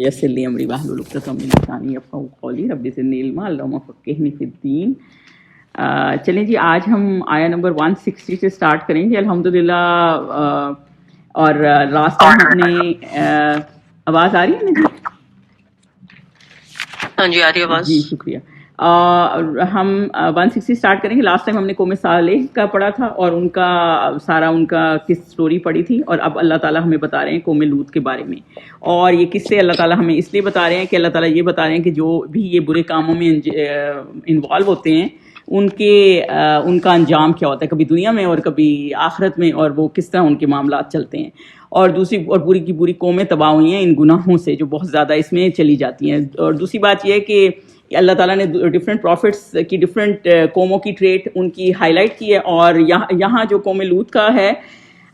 يسر لي امري واحلل عقدة من لساني يفقهوا قولي رب زدنی علما اللهم فقهنی فی الدین. چلیں جی، آج ہم آیا نمبر 160 سے سٹارٹ کریں گے الحمدللہ. اور لاسٹ ٹائم ہم نے آواز آ رہی ہے نا جی؟ ہاں جی آ رہی ہے آواز جی شکریہ. ہم 160 سٹارٹ کریں گے. لاسٹ ٹائم ہم نے قوم صالح کا پڑھا تھا اور ان کا سارا ان کا کس سٹوری پڑھی تھی، اور اب اللہ تعالیٰ ہمیں بتا رہے ہیں قوم لوط کے بارے میں. اور یہ قصے اللہ تعالیٰ ہمیں اس لیے بتا رہے ہیں کہ اللہ تعالیٰ یہ بتا رہے ہیں کہ جو بھی یہ برے کاموں میں انوالو ہوتے ہیں ان کا انجام کیا ہوتا ہے، کبھی دنیا میں اور کبھی آخرت میں، اور وہ کس طرح ان کے معاملات چلتے ہیں. اور دوسری اور پوری کی پوری قومیں تباہ ہوئی ہیں ان گناہوں سے جو بہت زیادہ اس میں چلی جاتی ہیں. اور دوسری بات یہ ہے کہ اللہ تعالیٰ نے ڈفرینٹ پروفٹس کی ڈفرینٹ قوموں کی ٹریٹ ان کی ہائی لائٹ کی ہے. اور یہاں جو قوم لوط کا ہے،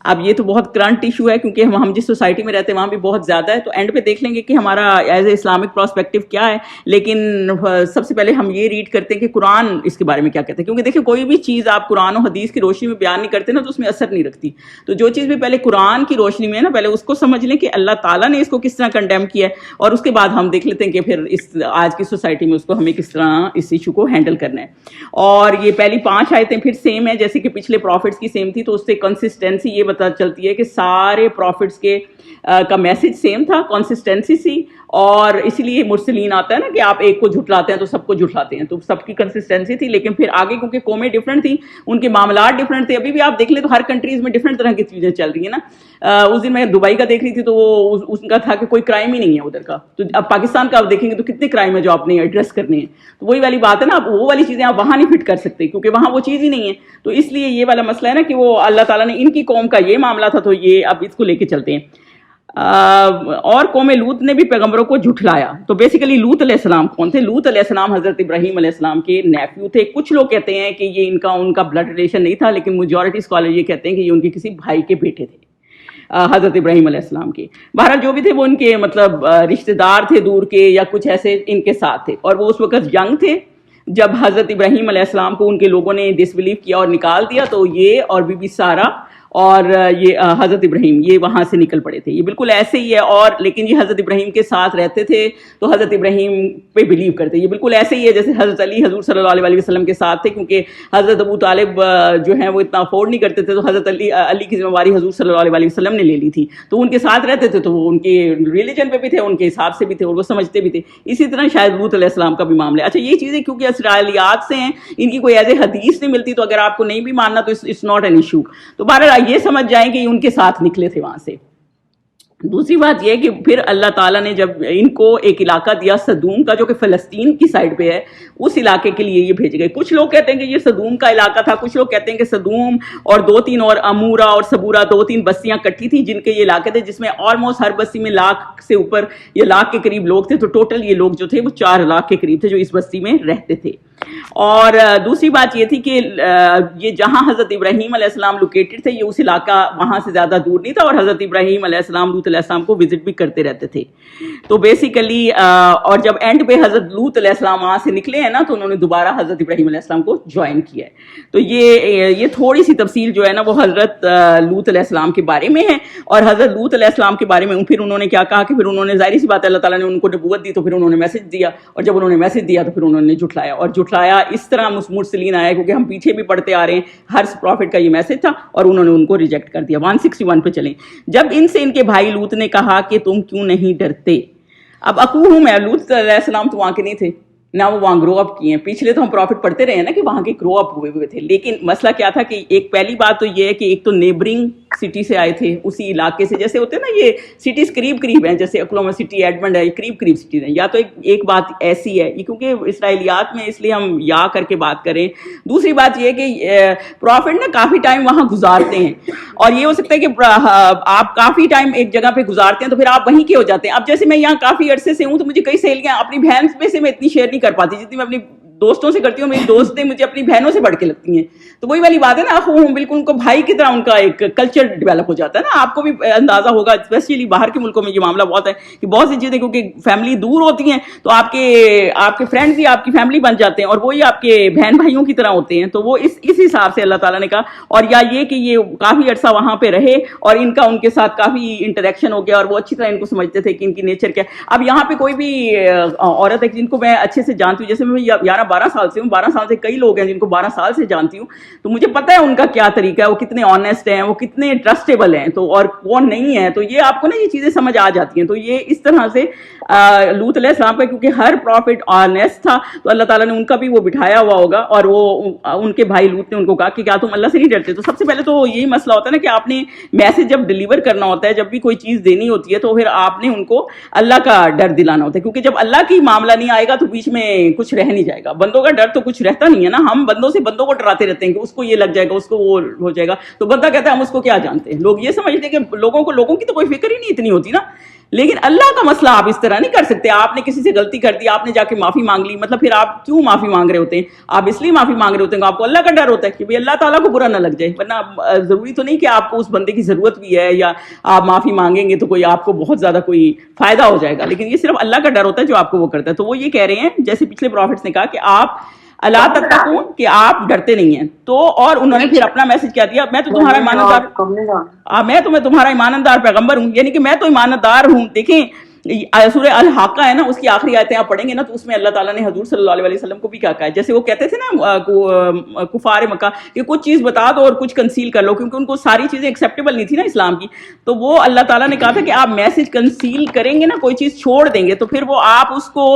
اب یہ تو بہت کرنٹ ایشو ہے کیونکہ ہم جس سوسائٹی میں رہتے ہیں وہاں بھی بہت زیادہ ہے. تو اینڈ پہ دیکھ لیں گے کہ ہمارا ایز اے اسلامک پرسپیکٹو کیا ہے. لیکن سب سے پہلے ہم یہ ریڈ کرتے ہیں کہ قرآن اس کے بارے میں کیا کہتے ہیں، کیونکہ دیکھیں کوئی بھی چیز آپ قرآن و حدیث کی روشنی میں بیان نہیں کرتے نا تو اس میں اثر نہیں رکھتی. تو جو چیز بھی پہلے قرآن کی روشنی میں ہے نا، پہلے اس کو سمجھ لیں کہ اللہ تعالیٰ نے اس کو کس طرح کنڈیم کیا ہے، اور اس کے بعد ہم دیکھ لیتے ہیں کہ پھر اس آج کی سوسائٹی میں اس کو ہمیں کس طرح اس ایشو کو ہینڈل کرنا ہے. اور یہ پہلی 5 آیتیں پھر سیم ہے جیسے کہ پچھلے پروفٹس کی سیم تھی. تو اس سے کنسسٹنسی یہ پتہ چلتی ہے کہ سارے پروفٹس کے کا میسج سیم تھا، کنسسٹنسی سی. اور اسی لیے مرسلین آتا ہے نا کہ آپ ایک کو جھٹلاتے ہیں تو سب کو جھٹلاتے ہیں، تو سب کی کنسسٹنسی تھی. لیکن پھر آگے کیونکہ قومیں ڈفرینٹ تھیں، ان کے معاملات ڈفرینٹ تھے. ابھی بھی آپ دیکھ لیں تو ہر کنٹریز میں ڈفرینٹ طرح کی چیزیں چل رہی ہیں نا. اس دن میں دبئی کا دیکھ رہی تھی تو وہ اس کا تھا کہ کوئی کرائم ہی نہیں ہے ادھر کا. تو اب پاکستان کا آپ دیکھیں گے تو کتنے کرائم ہے جو آپ نے ایڈریس کرنے ہیں. تو وہی والی بات ہے نا، اب وہ والی چیزیں آپ وہاں نہیں فٹ کر سکتے کیونکہ وہاں وہ چیز ہی نہیں ہے. تو اس لیے یہ والا مسئلہ ہے نا کہ وہ اللہ تعالیٰ نے ان کی قوم کا یہ معاملہ تھا تو یہ اب اس کو لے کے چلتے ہیں. اور قوم لوط نے بھی پیغمبروں کو جھٹلایا. تو بیسیکلی لوط علیہ السلام کون تھے؟ لوط علیہ السلام حضرت ابراہیم علیہ السلام کے نیفیو تھے. کچھ لوگ کہتے ہیں کہ یہ ان کا بلڈ ریلیشن نہیں تھا، لیکن میجورٹی اسکالر یہ کہتے ہیں کہ یہ ان کے کسی بھائی کے بیٹے تھے حضرت ابراہیم علیہ السلام کے. بہرحال جو بھی تھے وہ ان کے مطلب رشتہ دار تھے دور کے یا کچھ ایسے ان کے ساتھ تھے. اور وہ اس وقت ینگ تھے جب حضرت ابراہیم علیہ السلام کو ان کے لوگوں نے ڈس بلیو کیا اور نکال دیا. تو یہ اور بی بی سارہ اور یہ حضرت ابراہیم یہ وہاں سے نکل پڑے تھے. یہ بالکل ایسے ہی ہے. اور لیکن یہ حضرت ابراہیم کے ساتھ رہتے تھے تو حضرت ابراہیم پہ بلیو کرتے. یہ بالکل ایسے ہی ہے جیسے حضرت علی حضور صلی اللہ علیہ وسلم کے ساتھ تھے، کیونکہ حضرت ابو طالب جو ہیں وہ اتنا افورڈ نہیں کرتے تھے تو حضرت علی کی ذمہ داری حضور صلی اللہ علیہ وسلم نے لے لی تھی. تو ان کے ساتھ رہتے تھے تو وہ ان کے ریلیجن پہ بھی تھے، ان کے حساب سے بھی تھے اور وہ سمجھتے بھی تھے. اسی طرح شاید لوط علیہ السلام کا بھی معاملہ ہے. اچھا یہ چیزیں کیونکہ اسرائیلیات سے ہیں، ان کی کوئی ایز اے حدیث نہیں ملتی، تو اگر آپ کو نہیں بھی ماننا تو اٹس ناٹ این ایشو. تو بہرحال یہ سمجھ جائیں کہ ان کے ساتھ نکلے تھے وہاں سے. دوسری بات یہ کہ پھر اللہ تعالیٰ نے جب ان کو ایک علاقہ دیا سدوم کا جو کہ فلسطین کی سائڈ پہ ہے، اس علاقے کے لیے یہ بھیجے گئے. کچھ لوگ کہتے ہیں کہ یہ سدوم کا علاقہ تھا، کچھ لوگ کہتے ہیں کہ سدوم اور 2-3 اور امورا اور سبورا 2-3 بستیاں کٹھی تھیں جن کے یہ علاقے تھے، جس میں آلموسٹ ہر بستی میں 1 لاکھ سے اوپر یا 1 لاکھ کے قریب لوگ تھے. تو ٹوٹل یہ لوگ جو تھے وہ 4 لاکھ کے قریب تھے جو اس بستی میں رہتے تھے. اور دوسری بات یہ تھی کہ یہ جہاں حضرت ابراہیم علیہ السلام لوکیٹڈ تھے یہ اس علاقہ وہاں سے زیادہ دور نہیں تھا، اور حضرت ابراہیم علیہ السلام لوط علیہ السلام کو وزٹ بھی کرتے رہتے تھے. تو بیسیکلی اور جب اینڈ پہ حضرت لوط علیہ السلام وہاں سے نکلے ہیں نا تو انہوں نے دوبارہ حضرت ابراہیم علیہ السلام کو جوائن کیا ہے. تو یہ تھوڑی سی تفصیل جو ہے نا وہ حضرت لوط علیہ السلام کے بارے میں ہے. اور حضرت لوط علیہ السلام کے بارے میں پھر انہوں نے کیا کہا کہ پھر انہوں نے ظاہر سی بات ہے اللہ تعالیٰ نے ان کو نبوت دی تو پھر انہوں نے میسج دیا، اور جب انہوں نے میسج دیا تو پھر انہوں نے جھٹلایا. اور جھٹلایا اس طرح مرسلین آیا کیونکہ ہم پیچھے بھی پڑھتے آ رہے ہیں ہر پروفٹ کا یہ میسج تھا اور انہوں نے ان کو ریجیکٹ کر دیا. 161 پہ چلیں. جب ان سے ان کے بھائی لوط نے کہا کہ تم کیوں نہیں ڈرتے. اب اکوہم میں لوط علیہ السلام تو وہاں کے نہیں تھے نہ وہ وہاں گرو اپ کیے ہیں. پچھلے تو ہم پروفٹ پڑھتے رہے ہیں نا کہ وہاں کے گرو اپ ہوئے تھے. لیکن مسئلہ کیا تھا کہ ایک پہلی بات تو یہ ہے کہ ایک تو نیبرنگ سٹی سے آئے تھے، اسی علاقے سے. جیسے ہوتے ہیں نا یہ سٹیز قریب قریب ہیں، جیسے اکلاہوما سٹی، ایڈمنڈ ہے، یہ قریب قریب سٹیز ہیں. یا تو ایک بات ایسی ہے یہ کیونکہ اسرائیلیات میں اس لیے ہم یا کر کے بات کریں. دوسری بات یہ کہ پروفٹ نا کافی ٹائم وہاں گزارتے ہیں، اور یہ ہو سکتا ہے کہ آپ کافی ٹائم ایک جگہ پہ گزارتے ہیں تو پھر آپ وہیں کے ہو جاتے ہیں. اب جیسے میں یہاں کافی عرصے سے ہوں تو مجھے کئی سہیلیاں اپنی بہن میں سے میں اتنی شیئر نہیں کر پاتی جتنی میں اپنی دوستوں سے کرتی ہوں, میری دوستیں مجھے اپنی بہنوں سے بڑھ کے لگتی ہیں. تو وہی والی بات ہے نا, اخوہم, بالکل ان کو بھائی کی طرح ان کا ایک کلچر ڈیولپ ہو جاتا ہے نا. آپ کو بھی اندازہ ہوگا, اسپیشلی باہر کے ملکوں میں یہ معاملہ بہت ہے کہ بہت سی چیزیں کیونکہ فیملی دور ہوتی ہیں تو آپ کے فرینڈز ہی آپ کی فیملی بن جاتے ہیں اور وہی آپ کے بہن بھائیوں کی طرح ہوتے ہیں. تو وہ اس حساب سے اللہ تعالیٰ نے کہا. اور یا یہ کہ یہ کافی عرصہ وہاں پہ رہے اور ان کے ساتھ کافی انٹریکشن ہو گیا اور وہ اچھی طرح ان کو سمجھتے تھے کہ ان کی نیچر کیا. اب یہاں پہ کوئی بھی عورت ہے جن کو میں اچھے سے جانتی ہوں, جیسے میں 11-12 سال سے ہوں, 12 سال سے کئی لوگ ہیں جن کو 12 سال سے جانتی ہوں, تو مجھے پتہ ہے ان کا کیا طریقہ ہے, وہ کتنے آنیسٹ ہیں, وہ کتنے ٹرسٹیبل ہیں, تو اور کون نہیں ہے. تو یہ آپ کو نا یہ چیزیں سمجھ آ جاتی ہیں. تو یہ اس طرح سے لوط علیہ السلام کا, کیونکہ ہر پروفٹ آنیسٹ تھا تو اللہ تعالیٰ نے ان کا بھی وہ بٹھایا ہوا ہوگا. اور وہ ان کے بھائی لوط نے ان کو کہا کہ کیا تم اللہ سے نہیں ڈرتے. تو سب سے پہلے تو یہی مسئلہ ہوتا ہے نا کہ آپ نے میسج جب ڈلیور کرنا ہوتا ہے, جب بھی کوئی چیز دینی ہوتی ہے, تو پھر آپ نے ان کو اللہ کا ڈر دلانا ہوتا ہے. کیونکہ جب اللہ کی معاملہ نہیں آئے گا تو بیچ میں کچھ رہ نہیں جائے گا. بندوں کا ڈر تو کچھ رہتا نہیں ہے نا, ہم بندوں سے بندوں کو ڈراتے رہتے ہیں کہ اس کو یہ لگ جائے گا, اس کو وہ ہو جائے گا. تو بندہ کہتا ہے ہم اس کو کیا جانتے ہیں. لوگ یہ سمجھتے ہیں کہ لوگوں کی تو کوئی فکر ہی نہیں اتنی ہوتی نا. لیکن اللہ کا مسئلہ آپ اس طرح نہیں کر سکتے. آپ نے کسی سے غلطی کر دی, آپ نے جا کے معافی مانگ لی, مطلب پھر آپ کیوں معافی مانگ رہے ہوتے ہیں؟ آپ اس لیے معافی مانگ رہے ہوتے ہیں کہ آپ کو اللہ کا ڈر ہوتا ہے کہ بھئی اللہ تعالیٰ کو برا نہ لگ جائے. ورنہ ضروری تو نہیں کہ آپ کو اس بندے کی ضرورت بھی ہے یا آپ معافی مانگیں گے تو کوئی آپ کو بہت زیادہ کوئی فائدہ ہو جائے گا. لیکن یہ صرف اللہ کا ڈر ہوتا ہے جو آپ کو وہ کرتا ہے. تو وہ یہ کہہ رہے ہیں جیسے پچھلے پروفٹس نے کہا کہ آپ اللہ تتقون, کہ آپ ڈرتے نہیں ہیں. تو اور انہوں نے پھر اپنا میسج کیا دیا, میں تو تمہارا ایماندار, میں تمہارا ایماندار پیغمبر ہوں, یعنی کہ میں تو ایماندار ہوں. دیکھیں سورہ الحاقہ ہے نا, اس کی آخری آیتیں آپ پڑھیں گے نا, تو اس میں اللہ تعالیٰ نے حضور صلی اللہ علیہ وسلم کو بھی کیا کہا ہے. جیسے وہ کہتے تھے نا کفار مکہ کہ کچھ چیز بتا دو اور کچھ کنسیل کر لو, کیونکہ ان کو ساری چیزیں ایکسیپٹیبل نہیں تھی نا اسلام کی. تو وہ اللہ تعالیٰ نے کہا تھا کہ آپ میسج کنسیل کریں گے نا, کوئی چیز چھوڑ دیں گے, تو پھر وہ آپ اس کو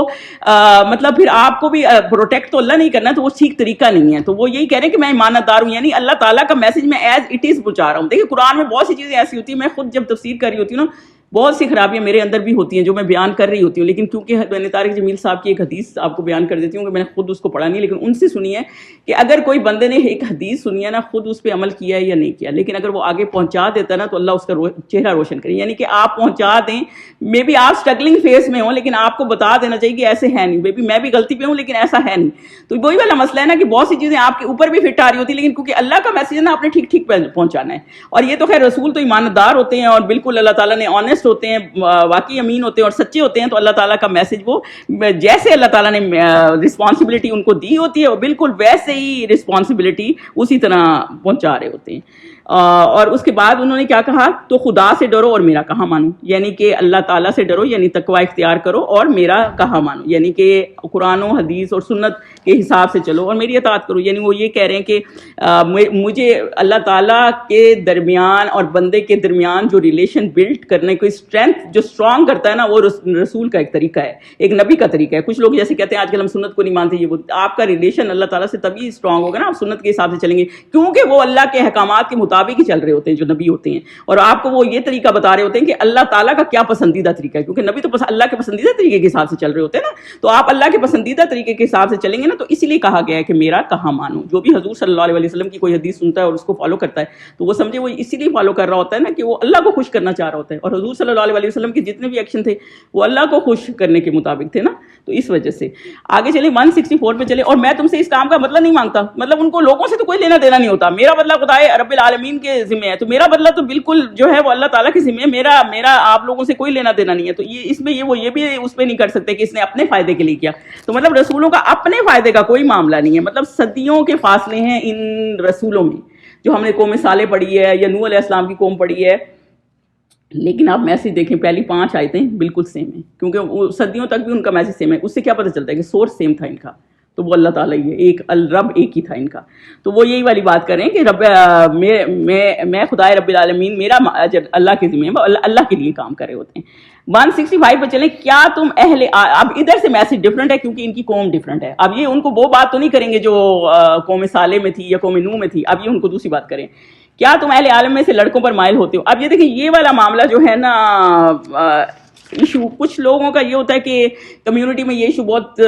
مطلب پھر آپ کو بھی پروٹیکٹ تو اللہ نہیں کرنا, تو وہ ٹھیک طریقہ نہیں ہے. تو وہ یہی کہہ رہے ہیں کہ میں ایماندار ہوں, یعنی اللہ تعالیٰ کا میسج میں ایز اٹ از پہنچا رہا ہوں. دیکھیے قرآن میں بہت سی چیزیں ایسی ہوتی ہیں, میں خود جب تفسیر کر رہی ہوتی ہوں نا, بہت سی خرابیاں میرے اندر بھی ہوتی ہیں جو میں بیان کر رہی ہوتی ہوں. لیکن کیونکہ میں نے طارق جمیل صاحب کی ایک حدیث آپ کو بیان کر دیتی ہوں کہ میں نے خود اس کو پڑھا نہیں, لیکن ان سے سنی ہے کہ اگر کوئی بندے نے ایک حدیث سنی ہے نا, خود اس پہ عمل کیا ہے یا نہیں کیا, لیکن اگر وہ آگے پہنچا دیتا ہے نا, تو اللہ اس کا چہرہ روشن کرے. یعنی کہ آپ پہنچا دیں, مے بی آپ اسٹرگلنگ فیس میں ہوں, لیکن آپ کو بتا دینا چاہیے کہ ایسے ہے نہیں, بے بی میں بھی غلطی پہ ہوں لیکن ایسا ہے نہیں. تو وہی والا مسئلہ ہے نا کہ بہت سی چیزیں آپ کے اوپر بھی فٹ آ رہی ہوتی ہیں, لیکن کیونکہ اللہ کا میسج ہے نا, آپ نے ٹھیک ٹھیک پہنچانا ہے. اور یہ تو خیر رسول تو ایماندار ہوتے ہیں اور بالکل اللہ تعالیٰ نے آنیسٹ ہوتے ہیں, واقعی امین ہوتے ہیں اور سچے ہوتے ہیں. تو اللہ تعالیٰ کا میسج وہ جیسے اللہ تعالیٰ نے رسپانسبلٹی ان کو دی ہوتی ہے, وہ بالکل ویسے ہی رسپانسبلٹی اسی طرح پہنچا رہے ہوتے ہیں. اور اس کے بعد انہوں نے کیا کہا, تو خدا سے ڈرو اور میرا کہا مانو, یعنی کہ اللہ تعالیٰ سے ڈرو یعنی تقوی اختیار کرو اور میرا کہا مانو, یعنی کہ قرآن و حدیث اور سنت کے حساب سے چلو اور میری اطاعت کرو. یعنی وہ یہ کہہ رہے ہیں کہ مجھے اللہ تعالیٰ کے درمیان اور بندے کے درمیان جو ریلیشن بلڈ کرنے کو اسٹرینتھ جو اسٹرانگ کرتا ہے نا, وہ رسول کا ایک طریقہ ہے, ایک نبی کا طریقہ ہے. کچھ لوگ جیسے کہتے ہیں آج کل ہم سنت کو نہیں مانتے, یہ آپ کا ریلیشن اللہ تعالیٰ سے تبھی اسٹرانگ ہوگا نا آپ سنت کے حساب سے چلیں گے, کیونکہ وہ اللہ کے احکامات کے مطابق ہی چل رہے ہوتے ہیں جو نبی ہوتے ہیں, اور آپ کو وہ یہ طریقہ بتا رہے ہوتے ہیں کہ اللہ تعالیٰ کا کیا پسندیدہ طریقہ ہے, کیونکہ نبی تو اللہ کے پسندیدہ طریقے کے حساب سے چل رہے ہوتے ہیں نا. تو آپ اللہ کے پسندیدہ طریقے کے حساب سے چلیں گے نا, تو اسی لیے کہا گیا ہے کہ میرا کہا مانو. جو بھی حضور صلی اللہ علیہ وسلم کی کوئی حدیث سنتا ہے اور اس کو فالو کرتا ہے, تو وہ سمجھے وہ اسی لیے فالو کر رہا ہوتا ہے نا کہ وہ اللہ کو خوش کرنا چاہ رہا ہوتا ہے. اور حضور صلی اللہ علیہ وسلم کے جتنے بھی ایکشن تھے وہ اللہ کو خوش کرنے کے مطابق تھے نا. تو اس وجہ سے آگے چلے 164 پہ چلے. اور میں تم سے اس کام کا بدلہ نہیں مانگتا, مطلب ان کو لوگوں سے تو کوئی لینا دینا نہیں ہوتا, میرا بدلہ خدا رب العالمین کے ذمہ ہے. تو میرا بدلہ تو بالکل جو ہے وہ اللہ تعالیٰ کے ذمہ ہے, میرا آپ لوگوں سے کوئی لینا دینا نہیں ہے. تو یہ اس میں یہ بھی اس پہ نہیں کر سکتے کہ اس نے اپنے فائدے کے لیے کیا. تو مطلب رسولوں کا اپنے فائدے کا کوئی معاملہ نہیں ہے, مطلب صدیوں کے فاصلے ہیں ان رسولوں میں. جو ہم نے قوم صالح پڑھی ہے یا نوح علیہ السلام کی قوم پڑھی ہے, لیکن آپ میسج دیکھیں پہلی 5 آیتیں بالکل سیم ہیں, کیونکہ صدیوں تک بھی ان کا میسج سیم ہے. اس سے کیا پتہ چلتا ہے کہ سورس سیم تھا ان کا, تو وہ اللہ تعالیٰ ہی ہے, ایک الرب ایک ہی تھا ان کا. تو وہ یہی والی بات کر رہے ہیں کہ میں خدا رب العالمین, میرا اللہ کے ذمہ, اللہ کے لیے کام کر رہے ہوتے ہیں. 165 پہ چلیں. کیا تم اب ادھر سے میسج ڈفرنٹ ہے کیونکہ ان کی قوم ڈفرنٹ ہے. اب یہ ان کو وہ بات تو نہیں کریں گے جو قوم صالح میں تھی یا قوم نوح میں تھی, اب یہ ان کو دوسری بات کریں. کیا تم اہل عالم میں سے لڑکوں پر مائل ہوتے ہو. اب یہ دیکھیں یہ والا معاملہ جو ہے نا, ایشو. کچھ لوگوں کا یہ ہوتا ہے کہ کمیونٹی میں یہ ایشو بہت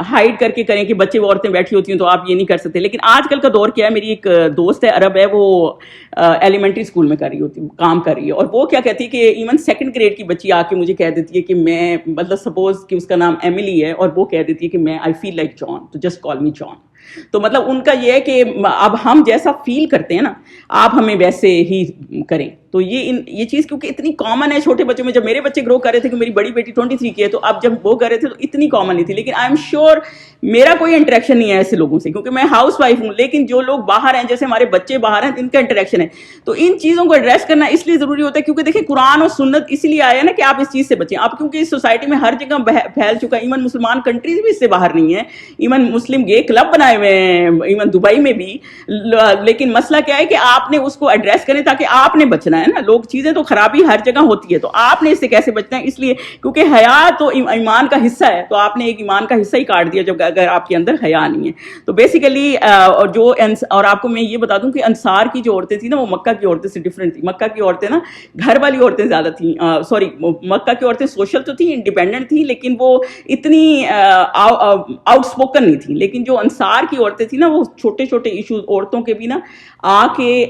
ہائڈ کر کے کریں کہ بچے وہ عورتیں بیٹھی ہوتی ہیں تو آپ یہ نہیں کر سکتے. لیکن آج کل کا دور کیا ہے, میری ایک دوست ہے عرب ہے, وہ ایلیمنٹری اسکول میں کر رہی ہوتی کام کر رہی ہے, اور وہ کیا کہتی ہے کہ ایون 2nd گریڈ کی بچی آ کے مجھے کہہ دیتی ہے کہ میں, مطلب سپوز کہ اس کا نام ایملی ہے اور وہ کہہ دیتی ہے کہ میں آئی فیل لائک جان, تو جسٹ کال می جان. تو مطلب ان کا یہ ہے کہ اب ہم جیسا فیل کرتے ہیں نا آپ ہمیں ویسے ہی کریں. تو یہ چیز کیونکہ اتنی کامن ہے چھوٹے بچوں میں. جب میرے بچے گرو کر رہے تھے کہ میری بڑی بیٹی 23 کی ہے, تو اب جب وہ کر رہے تھے تو اتنی کامن نہیں تھی. لیکن آئی ایم شیور میرا کوئی انٹریکشن نہیں ہے ایسے لوگوں سے, کیونکہ میں ہاؤس وائف ہوں. لیکن جو لوگ باہر ہیں, جیسے ہمارے بچے باہر ہیں, ان کا انٹریکشن ہے. تو ان چیزوں کو ایڈریس کرنا اس لیے ضروری ہوتا ہے کیونکہ دیکھیں قرآن اور سنت اس لیے آیا نا کہ آپ اس چیز سے بچیں. آپ کیونکہ اس سوسائٹی میں ہر جگہ پھیل چکا ہے, ایون مسلمان کنٹریز بھی اس سے باہر نہیں ہیں, ایون مسلم گے کلب بنائے ہوئے ہیں ایون دبئی میں بھی. لیکن مسئلہ کیا ہے کہ آپ نے اس کو ایڈریس کریں تاکہ آپ نے بچنا ہے نا. لوگ چیزیں تو خرابی ہر جگہ ہوتی ہے, تو آپ نے اس سے کیسے بچنا ہے, اس لیے کیونکہ حیا تو ایمان کا حصہ ہے, تو آپ نے ایک ایمان کا حصہ ہی کاٹ دیا جب اگر آپ کے اندر حیا نہیں ہے. تو بیسیکلی اور آپ کو میں یہ بتا دوں کہ انصار کی جو عورتیں تھیں نا وہ مکہ کی عورتیں سے ڈفرینٹ تھیں. مکہ کی عورتیں نا گھر والی عورتیں زیادہ تھیں, سوری مکہ کی عورتیں سوشل تو تھیں, انڈیپینڈنٹ تھیں, لیکن وہ اتنی آؤٹ اسپوکن نہیں تھیں. لیکن جو انصار کی عورتیں تھیں نا وہ چھوٹے چھوٹے ایشوز عورتوں کے بھی نا آ کے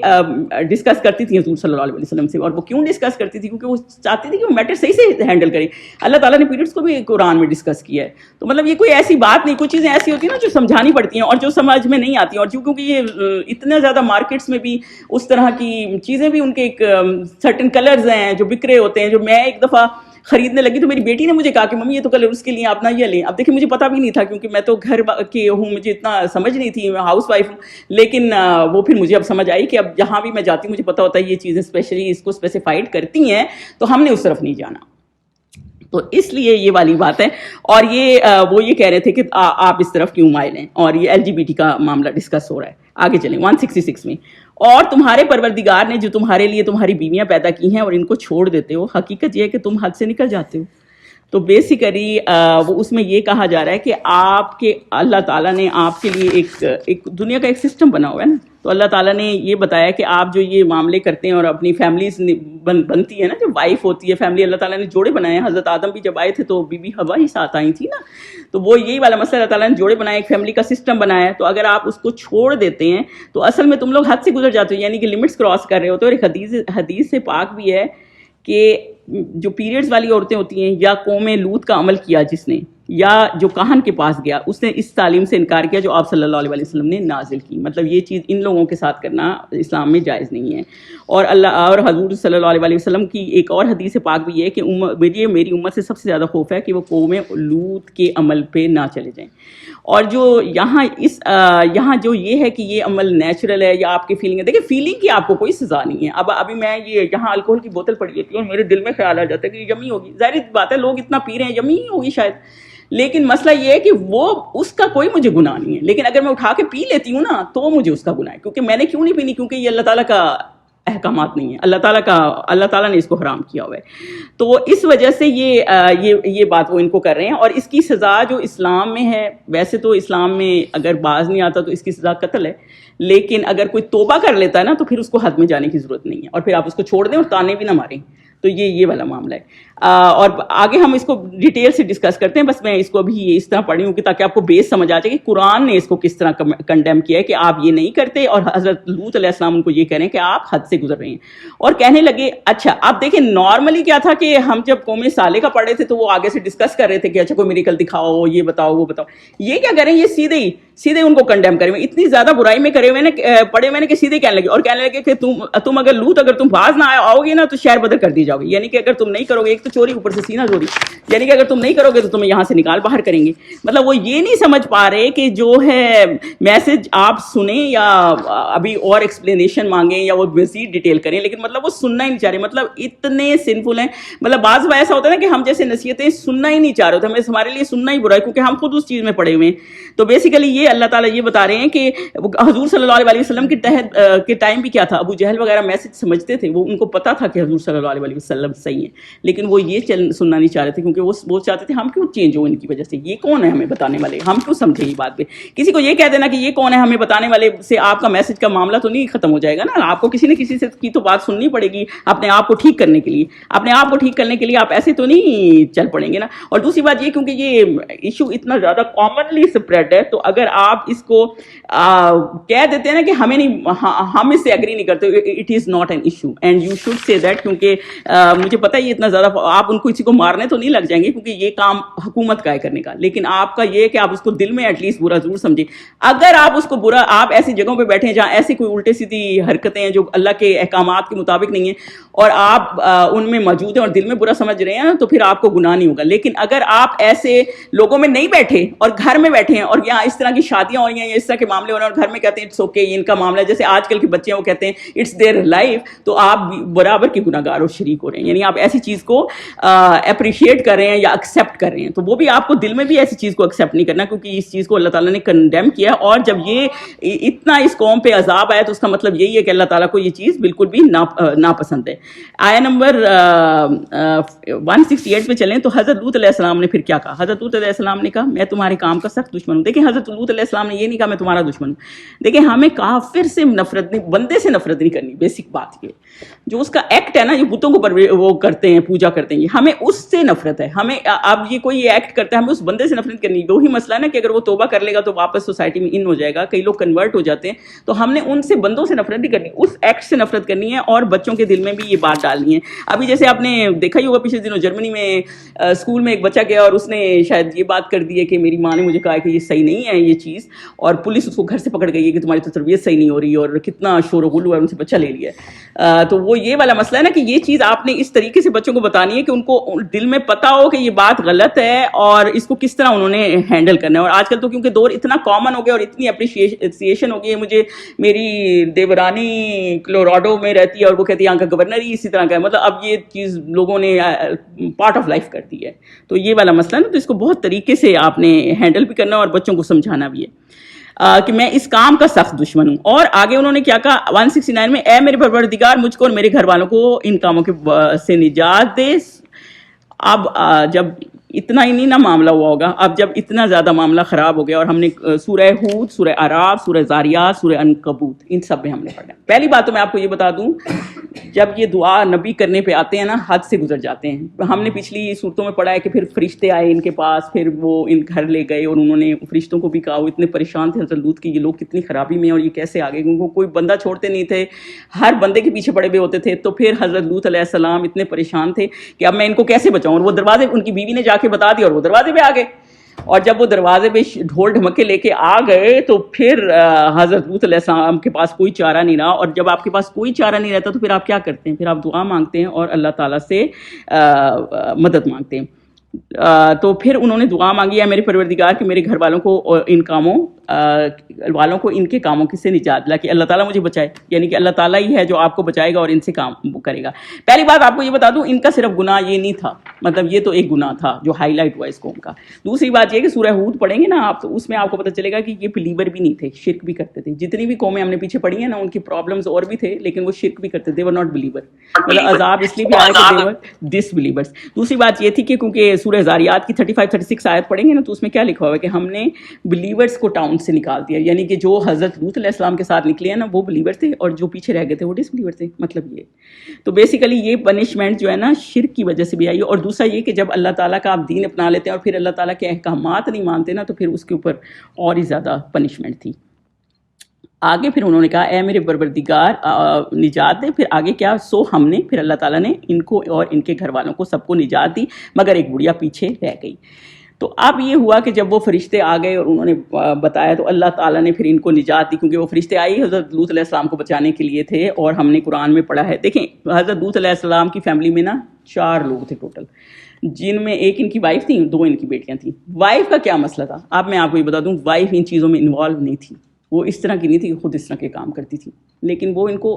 ڈسکس کرتی تھیں حضور صلی اللہ علیہ وسلم سے. اور وہ کیوں ڈسکس کرتی تھی, کیونکہ وہ چاہتی تھی کہ وہ میٹر صحیح سے ہینڈل کریں. اللہ تعالیٰ نے پیریڈس کو بھی قرآن میں ڈسکس کیا ہے. تو مطلب یہ کوئی ایسی بات نہیں, کچھ چیزیں ایسی ہوتی ہیں نا جو سمجھانی پڑتی ہیں اور جو سمجھ میں نہیں آتی ہیں. اور کیونکہ یہ اتنا زیادہ مارکیٹس میں بھی اس طرح کی چیزیں بھی, ان کے ایک سرٹن کلرز ہیں جو بک رہے ہوتے ہیں. جو میں ایک دفعہ خریدنے لگی تو میری بیٹی نے مجھے کہا کہ ممی یہ تو کلر اس کے لیے آپ نہ یہ لیں. اب دیکھیں مجھے پتہ بھی نہیں تھا کیونکہ میں تو گھر کے ہوں, مجھے اتنا سمجھ نہیں تھی, میں ہاؤس وائف ہوں. لیکن وہ پھر مجھے اب سمجھ آئی کہ اب جہاں بھی میں جاتی ہوں مجھے پتہ ہوتا ہے یہ چیزیں اسپیشلی اس کو اسپیسیفائڈ کرتی ہیں, تو ہم نے اس طرف نہیں جانا. تو اس لیے یہ والی بات ہے. اور وہ یہ کہہ رہے تھے کہ آپ اس طرف کیوں مائل ہیں, اور یہ LGBT کا معاملہ ڈسکس ہو رہا ہے. آگے چلیں 166 میں. اور تمہارے پروردگار نے جو تمہارے لیے تمہاری بیویاں پیدا کی ہیں اور ان کو چھوڑ دیتے ہو, حقیقت یہ ہے کہ تم حد سے نکل جاتے ہو. تو بیسیکلی وہ اس میں یہ کہا جا رہا ہے کہ آپ کے اللہ تعالیٰ نے آپ کے لیے ایک دنیا کا ایک سسٹم بنا ہوا ہے نا. تو اللہ تعالیٰ نے یہ بتایا کہ آپ جو یہ معاملے کرتے ہیں اور اپنی فیملیز بنتی ہے نا, جو وائف ہوتی ہے فیملی, اللہ تعالیٰ نے جوڑے بنائے ہیں. حضرت آدم بھی جب آئے تھے تو بی بی حوا ہی ساتھ آئی تھی نا. تو وہ یہی والا مسئلہ, اللہ تعالیٰ نے جوڑے بنائے, ایک فیملی کا سسٹم بنایا ہے. تو اگر آپ اس کو چھوڑ دیتے ہیں تو اصل میں تم لوگ حد سے گزر جاتے ہو, یعنی کہ لمٹس کراس کر رہے ہوتے ہو. اور ایک حدیث سے پاک بھی ہے کہ جو پیریڈز والی عورتیں ہوتی ہیں یا قوم لوط کا عمل کیا جس نے, یا جو کاہن کے پاس گیا اس نے اس تعلیم سے انکار کیا جو آپ صلی اللہ علیہ وسلم نے نازل کی. مطلب یہ چیز ان لوگوں کے ساتھ کرنا اسلام میں جائز نہیں ہے. اور حضور صلی اللہ علیہ وسلم کی ایک اور حدیث پاک بھی ہے کہ میری امت سے سب سے زیادہ خوف ہے کہ وہ قوم لوط کے عمل پہ نہ چلے جائیں. اور جو یہاں جو یہ ہے کہ یہ عمل نیچرل ہے یا آپ کی فیلنگ ہے, دیکھیں فیلنگ کی آپ کو کوئی سزا نہیں ہے. ابھی میں یہاں الکوہل کی بوتل پڑی ہوتی ہے اور میرے دل میں خیال آ جاتا ہے کہ یہ یمی ہوگی. ظاہر بات ہے لوگ اتنا پی رہے ہیں, یمی ہی ہوگی شاید. لیکن مسئلہ یہ ہے کہ وہ اس کا کوئی مجھے گناہ نہیں ہے. لیکن اگر میں اٹھا کے پی لیتی ہوں نا تو مجھے اس کا گناہ ہے. کیونکہ میں نے کیوں نہیں پینی, کیونکہ یہ اللہ تعالیٰ کا احکامات نہیں ہے, اللہ تعالیٰ نے اس کو حرام کیا ہوا ہے. تو اس وجہ سے یہ بات وہ ان کو کر رہے ہیں. اور اس کی سزا جو اسلام میں ہے, ویسے تو اسلام میں اگر باز نہیں آتا تو اس کی سزا قتل ہے. لیکن اگر کوئی توبہ کر لیتا ہے نا تو پھر اس کو حد میں جانے کی ضرورت نہیں ہے, اور پھر آپ اس کو چھوڑ دیں اور تانے بھی نہ ماریں. تو یہ والا معاملہ ہے. اور آگے ہم اس کو ڈیٹیل سے ڈسکس کرتے ہیں. بس میں اس کو ابھی اس طرح پڑھی ہوں کہ تاکہ آپ کو بیس سمجھ آ جائے کہ قرآن نے اس کو کس طرح کنڈیم کیا ہے کہ آپ یہ نہیں کرتے, اور حضرت لوط علیہ السلام ان کو یہ کہہ رہے ہیں کہ آپ حد سے گزر رہے ہیں. اور کہنے لگے اچھا آپ دیکھیں نارملی کیا تھا کہ ہم جب قوم صالح کا پڑھے تھے تو وہ آگے سے ڈسکس کر رہے تھے کہ اچھا کوئی میریکل دکھاؤ, یہ بتاؤ وہ بتاؤ. یہ کیا کریں, یہ سیدھے ان کو کنڈیم کرے ہوئے, اتنی زیادہ برائی میں کرے ہوئے پڑے ہوئے کہ سیدھے کہنے لگے. اور کہنے لگے کہ تم اگر تم باز نہ آؤ گے نا تو شہر بدر کر دی جاؤ گے. یعنی کہ اگر تم نہیں کرو گے, ایک تو چوری اوپر سے سینہ چوری, یعنی کہ اگر تم نہیں کرو گے تو تمہیں یہاں سے نکال باہر کریں گے. مطلب وہ یہ نہیں سمجھ پا رہے کہ جو ہے میسج آپ سنیں یا ابھی اور ایکسپلینیشن مانگیں یا وہ مزید ڈیٹیل کریں, لیکن مطلب وہ سننا ہی نہیں چاہ رہے. مطلب اتنے سنفل ہیں. مطلب بعض بار ایسا ہوتا ہے نا کہ ہم جیسے نصیحتیں سننا ہی نہیں چاہ رہے ہوتے, ہمارے لیے سننا ہی برا ہے کیونکہ ہم خود اس چیز میں پڑے ہوئے ہیں. تو بیسیکلی یہ اللہ تعالیٰ یہ بتا رہے ہیں کہ حضور صلی اللہ علیہ وسلم کے ٹائم بھی کیا تھا, ابو جہل وغیرہ میسج سمجھتے تھے, وہ ان کو پتا تھا کہ حضور صلی اللہ علیہ وسلم صحیح ہیں, لیکن وہ یہ سننا نہیں چاہ رہے تھے کیونکہ وہ چاہتے تھے ہم کیوں چینج ہو ان کی وجہ سے, یہ کون ہے ہمیں بتانے والے, ہم کیوں سمجھے یہ بات پہ. کسی کو یہ کہہ دینا کہ یہ کون ہے ہمیں بتانے والے سے آپ کا میسج کا معاملہ تو نہیں ختم ہو جائے گا نا, آپ کو کسی نہ کسی سے کی تو بات سننی پڑے گی اپنے آپ کو ٹھیک کرنے کے لیے. اپنے آپ کو ٹھیک کرنے کے لیے آپ ایسے تو نہیں چل پڑیں گے نا. اور دوسری بات یہ کیونکہ یہ ایشو اتنا زیادہ کامنلی اسپریڈ ہے, تو اگر آپ اس کو کہہ دیتے ہیں نا کہ ہمیں نہیں, ہم اس سے ایگری نہیں کرتے, it is not an issue and you should say that. کیونکہ مجھے پتا ہے یہ اتنا زیادہ آپ ان کو کسی کو مارنے تو نہیں لگ جائیں گے کیونکہ یہ کام حکومت کا ہے کرنے کا, لیکن آپ کا یہ کہ آپ اس کو دل میں ایٹ لیسٹ برا ضرور سمجھیں. اگر آپ اس کو برا, آپ ایسی جگہوں پہ بیٹھے ہیں جہاں ایسی کوئی الٹے سیدھی حرکتیں ہیں جو اللہ کے احکامات کے مطابق نہیں ہیں اور آپ ان میں موجود ہیں اور دل میں برا سمجھ رہے ہیں تو پھر آپ کو گناہ نہیں ہوگا. لیکن اگر آپ ایسے لوگوں میں نہیں بیٹھے اور گھر میں بیٹھے ہیں اور یہاں اس طرح کی شادیاں ہو رہی ہیں یا اس طرح کے معاملے ہو رہے ہیں اور گھر میں کہتے ہیں اٹس اوکے یہ ان کا معاملہ ہے, جیسے آج کل کے بچے ہیں وہ کہتے ہیں اٹس دیئر لائف, تو آپ برابر کے گناہ گار اور شریک ہو رہے ہیں. یعنی آپ ایسی چیز کو اپریشیٹ کر رہے ہیں یا ایکسیپٹ کر رہے ہیں, تو وہ بھی آپ کو دل میں بھی ایسی چیز کو ایکسیپٹ نہیں کرنا کیونکہ اس چیز کو اللہ تعالیٰ نے کنڈیم کیا. اور جب یہ اتنا اس قوم پہ عذاب آیا تو اس کا مطلب یہی ہے کہ اللہ تعالیٰ کو یہ چیز بالکل بھی ناپسند ہے. آیا نمبر 168 پہ چلیں تو حضرت لوط علیہ السلام نے پھر کیا کہا. حضرت لوط علیہ السلام نے کہا میں تمہارے کام کا سخت دشمن ہوں. دیکھیں حضرت لوط علیہ السلام نے یہ نہیں کہا میں تمہارا دشمن ہوں. دیکھیں ہمیں کافر سے نفرت نہیں, بندے سے نفرت نہیں کرنی. بیسک بات یہ جو اس کا ایکٹ ہے نا, جو بتوں کو وہ کرتے ہیں پوجا کرتے ہیں, ہمیں اس سے نفرت ہے. ہمیں اب یہ کوئی ایکٹ کرتا ہے ہمیں اس بندے سے نفرت کرنی. وہی مسئلہ ہے نا کہ اگر وہ توبہ کر لے گا تو واپس سوسائٹی میں ان ہو جائے گا, کئی لوگ کنورٹ ہو جاتے ہیں, تو ہم نے ان سے بندوں سے نفرت نہیں کرنی, اس ایکٹ سے نفرت کرنی ہے اور بچوں کے دل میں بھی یہ بات ڈالنی ہے. ابھی جیسے آپ نے دیکھا ہی ہوگا پچھلے دنوں جرمنی میں اسکول میں ایک بچہ گیا اور اس نے شاید یہ بات کر دی ہے کہ میری ماں نے مجھے کہا کہ یہ صحیح نہیں ہے یہ چیز, اور پولیس اس کو گھر سے پکڑ گئی ہے کہ تمہاری تو تربیت صحیح نہیں ہو رہی اور کتنا شور و غل ہوا ہے, ان سے بچہ لے لیا. تو وہ یہ والا مسئلہ ہے نا کہ یہ چیز آپ نے اس طریقے سے بچوں کو بتانی ہے کہ ان کو دل میں پتا ہو کہ یہ بات غلط ہے اور اس کو کس طرح انہوں نے ہینڈل کرنا ہے. اور آج کل تو کیونکہ دور اتنا کامن ہو گیا اور اتنی اپریشیشن ہو گئی ہے, مجھے میری دیورانی کلوراڈو میں رہتی ہے اور وہ کہتی ہے یہاں کا گورنر ہی اسی طرح کا ہے, مطلب اب یہ چیز لوگوں نے پارٹ آف لائف کر دی ہے. تو یہ والا مسئلہ نا, تو اس کو بہت طریقے سے آپ نے ہینڈل بھی کرنا اور بچوں کو سمجھانا بھی ہے کہ میں اس کام کا سخت دشمن ہوں. اور آگے انہوں نے کیا کہا 169 میں, اے میرے پروردگار مجھ کو اور میرے گھر والوں کو ان کاموں کے سے نجات دے. اب جب اتنا ہی نہیں نا معاملہ ہوا ہوگا, اب جب اتنا زیادہ معاملہ خراب ہو گیا, اور ہم نے سورہ ہود, سورہ اعراف, سورہ زاریات, سورہ عنکبوت, ان سب میں ہم نے پڑھا. پہلی بات تو میں آپ کو یہ بتا دوں, جب یہ دعا نبی کرنے پہ آتے ہیں نا حد سے گزر جاتے ہیں. ہم نے پچھلی صورتوں میں پڑھا ہے کہ پھر فرشتے آئے ان کے پاس, پھر وہ ان گھر لے گئے اور انہوں نے فرشتوں کو بھی کہا, وہ اتنے پریشان تھے حضرت لوط کہ یہ لوگ کتنی خرابی میں اور یہ کیسے آ گئے, کیونکہ کوئی بندہ چھوڑتے نہیں تھے, ہر بندے کے پیچھے پڑے ہوئے ہوتے تھے. تو پھر حضرت لوط علیہ السلام اتنے پریشان تھے کہ اب میں ان کو کیسے بچاؤں, اور وہ دروازے, ان کی بیوی نے جا کے بتا دیا اور وہ دروازے پہ آ گئے. اور جب وہ دروازے پہ ڈھول ڈھمکے لے کے آ گئے تو پھر حضرت لوط علیہ السلام کے پاس کوئی چارہ نہیں رہا. اور جب آپ کے پاس کوئی چارہ نہیں رہتا تو پھر آپ کیا کرتے ہیں, پھر آپ دعا مانگتے ہیں اور اللہ تعالیٰ سے مدد مانگتے ہیں. تو پھر انہوں نے دعا مانگی ہے میرے پروردگار کہ میرے گھر والوں کو ان کاموں والوں کو ان کے کاموں سے نجات دلا, کہ اللہ تعالیٰ مجھے بچائے. یعنی کہ اللہ تعالیٰ ہی ہے جو آپ کو بچائے گا اور ان سے کام کرے گا. پہلی بات آپ کو یہ بتا دوں, ان کا صرف گناہ یہ نہیں تھا, مطلب یہ تو ایک گناہ تھا جو ہائی لائٹ ہوا اس قوم کا. دوسری بات یہ کہ سورہ ہود پڑھیں گے نا آپ, تو اس میں آپ کو پتہ چلے گا کہ یہ بلیور بھی نہیں تھے, شرک بھی کرتے تھے. جتنی بھی قومیں ہم نے پیچھے پڑھی ہیں نا ان کی پرابلمز اور بھی تھے, لیکن وہ شرک بھی کرتے تھے, they were not believer. مطلب عذاب اس لیے بھی آیا کہ they were disbelievers. دوسری بات یہ تھی کہ کیونکہ سورہ زاریات کی 35-36 آیت پڑھیں گے نا, تو اس میں کیا لکھا ہوا ہے کہ ہم نے بلیورز کو ٹاؤن سے نکال دیا. یعنی کہ جو حضرت لوط علیہ السلام کے ساتھ نکلے ہیں نا وہ بلیور تھے, اور جو پیچھے رہ گئے تھے وہ ڈس بلیور تھے. مطلب یہ تو بیسیکلی یہ پنشمنٹ جو ہے نا شرک کی وجہ سے بھی آئی. اور دوسرا یہ کہ جب اللہ تعالیٰ کا آپ دین اپنا لیتے ہیں اور پھر اللہ تعالیٰ کے احکامات نہیں مانتے نا, تو پھر اس کے اوپر اور ہی زیادہ پنشمنٹ تھی. آگے پھر انہوں نے کہا اے میرے پروردگار نجات دے. پھر آگے کیا, سو ہم نے, پھر اللہ تعالیٰ نے ان کو اور ان کے گھر والوں کو سب کو نجات دی, مگر ایک بڑھیا پیچھے رہ گئی. تو اب یہ ہوا کہ جب وہ فرشتے آ گئے اور انہوں نے بتایا تو اللہ تعالیٰ نے پھر ان کو نجات دی, کیونکہ وہ فرشتے آئی حضرت لوط علیہ السلام کو بچانے کے لیے تھے. اور ہم نے قرآن میں پڑھا ہے, دیکھیں حضرت لوط علیہ السلام کی فیملی میں نا 4 لوگ تھے ٹوٹل, جن میں ایک ان کی وائف تھی, 2 ان کی بیٹیاں تھیں. وائف کا کیا مسئلہ تھا, اب میں آپ کو یہ بتا دوں, وائف ان چیزوں میں انوالو نہیں تھی. وہ اس طرح کی نہیں تھی کہ خود اس طرح کے کام کرتی تھی, لیکن وہ ان کو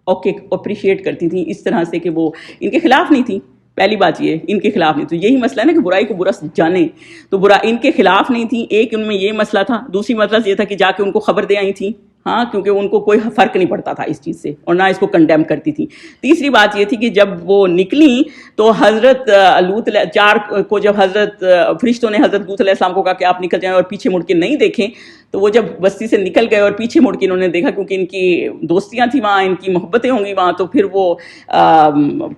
اوکے اپریشیٹ کرتی تھیں اس طرح سے کہ وہ ان کے خلاف نہیں تھیں. پہلی بات یہ ان کے خلاف نہیں. تو یہی مسئلہ ہے نا کہ برائی کو برا جانے, تو برا ان کے خلاف نہیں تھی. ایک ان میں یہ مسئلہ تھا. دوسری مسئلہ یہ تھا کہ جا کے ان کو خبر دے آئی تھیں ہاں کیونکہ ان کو کوئی فرق نہیں پڑتا تھا اس چیز سے اور نہ اس کو کنڈیم کرتی تھی. تیسری بات یہ تھی کہ جب وہ نکلی تو حضرت لوط چار کو جب حضرت فرشتوں نے حضرت لوط علیہ السلام کو کہا کہ آپ نکل جائیں اور پیچھے مڑ کے نہیں دیکھیں, تو وہ جب بستی سے نکل گئے اور پیچھے مڑ کے انہوں نے دیکھا کیونکہ ان کی دوستیاں تھیں وہاں, ان کی محبتیں ہوں گی وہاں, تو پھر وہ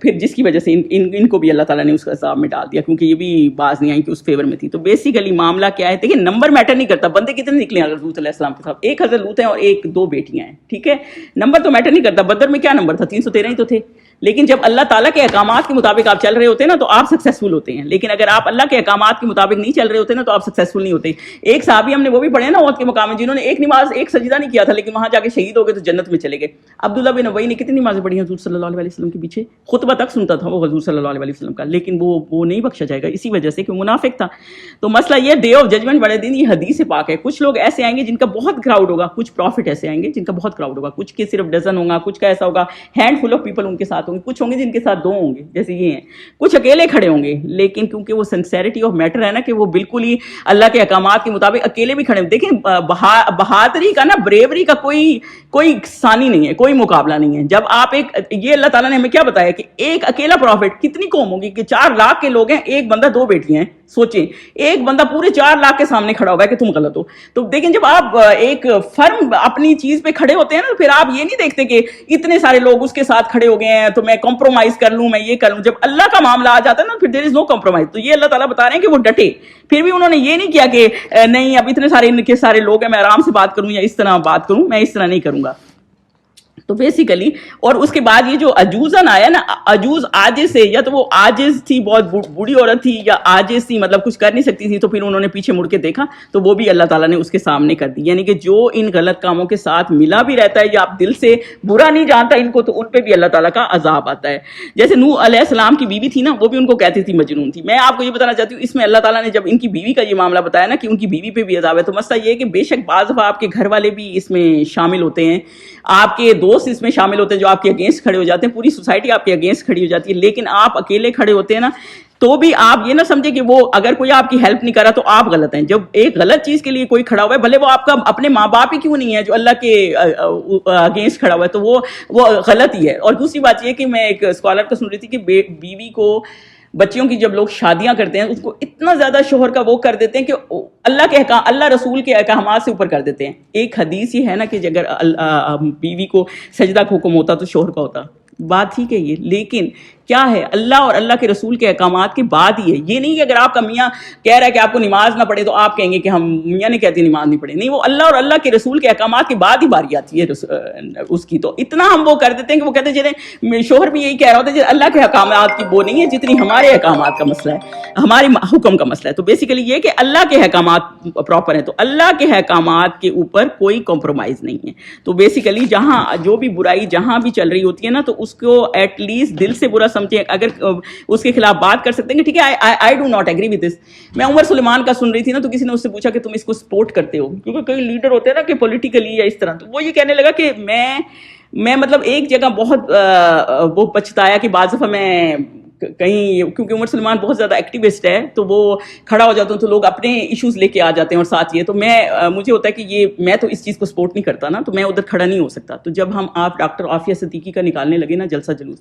پھر جس کی وجہ سے ان کو بھی اللہ تعالیٰ نے اس عذاب میں ڈال دیا کیونکہ یہ بھی باز نہیں آئی کہ اس فیور میں تھی. تو بیسیکلی معاملہ کیا ہے, دیکھیں نمبر میٹر نہیں کرتا, بندے کتنے نکلے حضرت لوط علیہ السلام کے ساتھ, ایک حضرت لوط ہیں اور ایک دو بیٹیاں ہیں, ٹھیک ہے, نمبر تو میٹر نہیں کرتا. بدر میں کیا نمبر تھا, 313 ہی تو تھے. لیکن جب اللہ تعالیٰ کے احکامات کے مطابق آپ چل رہے ہوتے ہیں نا تو آپ سکسیسفل ہوتے ہیں, لیکن اگر آپ اللہ کے احکامات کے مطابق نہیں چل رہے ہوتے نا تو آپ سکسیسفل نہیں ہوتے. ایک صحابی ہم نے وہ بھی پڑھے نا عہد کے مقام میں, جنہوں نے ایک نماز ایک سجدہ نہیں کیا تھا لیکن وہاں جا کے شہید ہو گئے تو جنت میں چلے گئے. عبداللہ بن ابی نے کتنی نمازیں پڑھی حضور صلی اللہ علیہ وسلم کے پیچھے, خطبہ تک سنتا تھا وہ حضور صلی اللہ علیہ وسلم کا, لیکن وہ نہیں بخشا جائے گا اسی وجہ سے کہ منافق تھا. تو مسئلہ یہ ڈے آف ججمنٹ بڑے دن, یہ حدیث پاک ہے. کچھ لوگ ایسے آئیں گے جن کا بہت کراؤڈ ہوگا, کچھ پروفٹ ایسے آئیں گے جن کا بہت کراؤڈ ہوگا, کچھ کے صرف ڈزن ہوگا, کچھ کا ایسا ہوگا ہینڈ فل آف پیپل ان کے ساتھ ہوں گے, کچھ ہوں گے جن کے ساتھ دو ہوں گے جیسے یہ ہیں, کچھ اکیلے کھڑے ہوں گے. لیکن کیونکہ وہ سنسیرٹی آف میٹر ہے نا کہ وہ بالکل ہی اللہ کے احکامات کے مطابق اکیلے بھی کھڑے ہیں. دیکھیں بہادری کا نا, بریوری کا کوئی ثانی نہیں ہے, کوئی مقابلہ نہیں ہے. جب آپ ایک, یہ اللہ تعالیٰ نے ہمیں کیا بتایا کہ ایک اکیلا پروفٹ کتنی قوم ہوگی کہ 4 لاکھ کے لوگ ہیں, ایک بندہ 2 بیٹیاں ہیں. سوچیں ایک بندہ پورے 4 لاکھ کے سامنے کھڑا ہوگا کہ تم غلط ہو. تو دیکھیں جب آپ ایک فرم اپنی چیز پہ کھڑے ہوتے ہیں نا, پھر آپ یہ نہیں دیکھتے کہ اتنے سارے لوگ اس کے ساتھ کھڑے ہو گئے ہیں تو میں کمپرومائز کر لوں, میں یہ کر لوں. جب اللہ کا معاملہ آ جاتا ہے نا پھر دیر از نو کمپرومائز. تو یہ اللہ تعالیٰ بتا رہے ہیں کہ وہ ڈٹے, پھر بھی انہوں نے یہ نہیں کیا کہ نہیں اب اتنے سارے ان کے سارے لوگ ہیں میں آرام سے بات کروں یا اس طرح بات کروں, میں اس طرح نہیں کروں گا. تو بیسیکلی اور اس کے بعد یہ جو عجوزن آیا نا, عجوز عاجز سے, یا تو وہ عاجز تھی بہت بوڑھی عورت تھی یا عاجز تھی مطلب کچھ کر نہیں سکتی تھی, تو پھر انہوں نے پیچھے مڑ کے دیکھا تو وہ بھی اللہ تعالیٰ نے اس کے سامنے کر دی. یعنی کہ جو ان غلط کاموں کے ساتھ ملا بھی رہتا ہے یا آپ دل سے برا نہیں جانتا ان کو, تو ان پہ بھی اللہ تعالیٰ کا عذاب آتا ہے. جیسے نوح علیہ السلام کی بیوی تھی نا, وہ بھی ان کو کہتی تھی مجنون تھی. میں آپ کو یہ بتانا چاہتی ہوں اس میں اللہ تعالیٰ نے جب ان کی بیوی کا یہ معاملہ بتایا نا کہ ان کی بیوی پہ بھی عذاب ہے, تو مسئلہ یہ ہے کہ بے شک بعض دفعہ آپ کے گھر والے بھی اس میں شامل ہوتے ہیں, آپ کے دوست اس میں شامل ہوتے ہیں جو آپ کے اگینسٹ کھڑے ہو جاتے ہیں, پوری سوسائٹی آپ کے اگینسٹ کھڑی ہو جاتی ہے. لیکن آپ اکیلے کھڑے ہوتے ہیں نا تو بھی آپ یہ نہ سمجھے کہ وہ اگر کوئی آپ کی ہیلپ نہیں کر رہا تو آپ غلط ہیں. جب ایک غلط چیز کے لیے کوئی کھڑا ہوا ہے, بھلے وہ آپ کا اپنے ماں باپ ہی کیوں نہیں ہے جو اللہ کے اگینسٹ کھڑا ہوا ہے, تو وہ غلط ہی ہے. اور دوسری بات یہ کہ میں ایک اسکالر کا سن رہی تھی کہ بیوی کو بچیوں کی جب لوگ شادیاں کرتے ہیں اس کو اتنا زیادہ شوہر کا وہ کر دیتے ہیں کہ اللہ کے احکام, اللہ رسول کے احکامات سے اوپر کر دیتے ہیں. ایک حدیث یہ ہے نا کہ اگر بیوی کو سجدہ کا حکم ہوتا تو شوہر کا ہوتا, بات ٹھیک ہے یہ, لیکن کیا ہے اللہ اور اللہ کے رسول کے احکامات کے بعد ہی ہے. یہ نہیں کہ اگر آپ کا میاں کہہ رہا ہے کہ آپ کو نماز نہ پڑھے تو آپ کہیں گے کہ ہم میاں نے کہتی نماز نہیں پڑھے. نہیں, وہ اللہ اور اللہ کے رسول کے احکامات کے بعد ہی باری آتی ہے اس کی. تو اتنا ہم وہ کر دیتے ہیں کہ وہ کہتے ہیں جنہیں شوہر بھی یہی کہہ رہا ہوتا ہے اللہ کے احکامات کی وہ نہیں ہے جتنی ہمارے احکامات کا مسئلہ ہے, ہمارے حکم کا مسئلہ ہے. تو بیسیکلی یہ کہ اللہ کے احکامات پراپر ہیں, تو اللہ کے احکامات کے اوپر کوئی کمپرومائز نہیں ہے. تو بیسیکلی جہاں جو بھی برائی جہاں بھی چل رہی ہوتی ہے نا, تو اس کو ایٹ لیسٹ دل سے برا سمجھیں. اگر اس کے خلاف بات کر سکتے ہیں کہ ٹھیک ہے I do not agree with this. میں عمر سلیمان کا سن رہی تھی نا, تو کسی نے اس سے پوچھا کہ تم اس کو سپورٹ کرتے ہو, کیونکہ کئی لیڈر ہوتے ہیں نا کہ پولیٹیکلی یا اس طرح. تو وہ یہ کہنے لگا کہ میں مطلب ایک جگہ بہت وہ پچھتایا کہ بعض دفعہ میں کہیں, کیونکہ عمر سلمان بہت زیادہ ایکٹیوسٹ ہے تو وہ کھڑا ہو جاتا ہوں تو لوگ اپنے ایشوز لے کے آ جاتے ہیں اور ساتھ یہ, تو مجھے ہوتا ہے کہ یہ میں تو اس چیز کو سپورٹ نہیں کرتا نا, تو میں ادھر کھڑا نہیں ہو سکتا. تو جب آپ ڈاکٹر عافیہ صدیقی کا نکالنے لگے نا جلسہ جلوس,